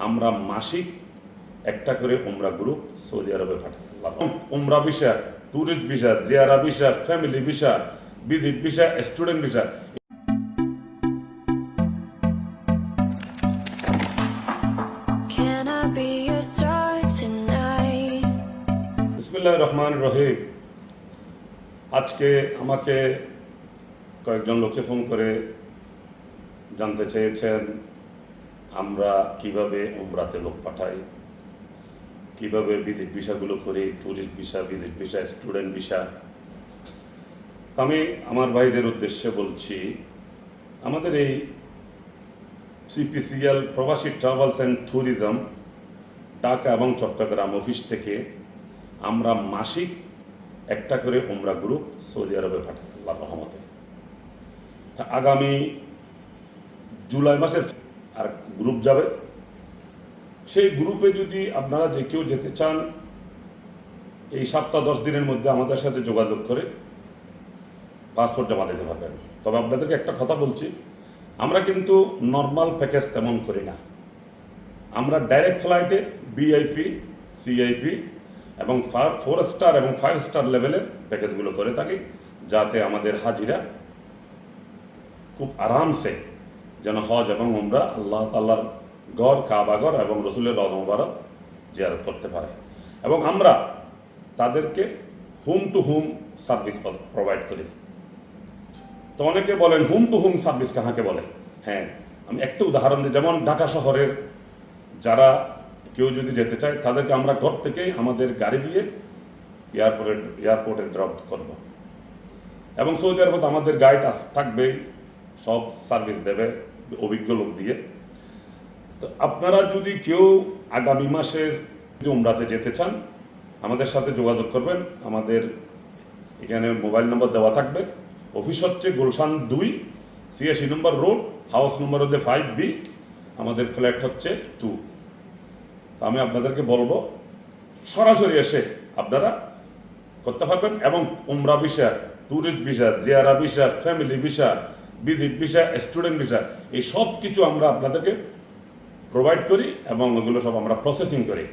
আমরা মাসিক একটা করে উমরা গ্রুপ সৌদি আরবে পাঠাই। উমরা visa, tourist visa, Jiara visa, family visa, visit visa, student visa. Can I be your star tonight? বিসমিল্লাহির রহমানির রহিম। আজকে আমাকে কয়েকজন লোকে ফোন করে জানতে চেয়েছেন আমরা কিভাবে উমরাতে লোক পাঠাই, কিভাবে ভিজিট ভিসাগুলো করি, tourist visa, visit visa, student visa. আমি আমার ভাইদের উদ্দেশ্যে বলছি, আমাদের এই সিপিসিএল প্রবাসী ট্রাভেলস অ্যান্ড ট্যুরিজম ঢাকা এবং চট্টগ্রাম অফিস থেকে আমরা মাসিক একটা করে উমরা গ্রুপ সৌদি আরবে পাঠাই আল্লাহর রহমতে। তা আগামী জুলাই মাসের আর গ্রুপ যাবে। সেই গ্রুপে যদি আপনারা যে কেউ যেতে চান, এই সপ্তাহ 10 দিনের মধ্যে আমাদের সাথে যোগাযোগ করে পাসপোর্ট জমা দিতে পারবেন। তবে আপনাদেরকে একটা কথা বলছি, আমরা কিন্তু নর্মাল প্যাকেজ তেমন করি না। আমরা ডাইরেক্ট ফ্লাইটে ভিআইপি, সিআইপি এবং 4 স্টার এবং 5 স্টার লেভেলের প্যাকেজগুলো করে থাকি, যাতে আমাদের হাজিরা খুব আরামসে যেন হজ এবং উমরা আল্লাহ তাআলার ঘর, কাবাঘর এবং রসুলের রওজা মুবারক জিয়ারত করতে পারে। এবং আমরা তাদেরকে home to home service provide করি। তো অনেকে বলেন হোম টু হোম সার্ভিস কাহাকে বলে? হ্যাঁ, আমি একটা উদাহরণ দিই। যেমন ঢাকা শহরের কেউ যদি যেতে চায়, তাদেরকে আমরা ঘর থেকে আমাদের গাড়ি দিয়ে এয়ারপোর্টে ড্রপ করব। এবং সৌদি আরবে আমাদের গাইড থাকবে, সব সার্ভিস দেবে অভিজ্ঞ লোক দিয়ে। তো আপনারা যদি কেউ আগামী মাসের উমরাতে যেতে চান, আমাদের সাথে যোগাযোগ করবেন। আমাদের এখানে মোবাইল নম্বর দেওয়া থাকবে। অফিস হচ্ছে গুলশান 2, 86 নম্বর রোড, হাউস নম্বর হচ্ছে 5B, আমাদের ফ্ল্যাট হচ্ছে 2। তো আমি আপনাদেরকে বলবো সরাসরি এসে আপনারা করতে পারবেন। এবং উমরা visa, tourist visa, Jiara visa, family visa, visit visa, student visa, এই সব কিছু আমরা আপনাদেরকে প্রোভাইড করি এবং ওগুলো সব আমরা প্রসেসিং করি।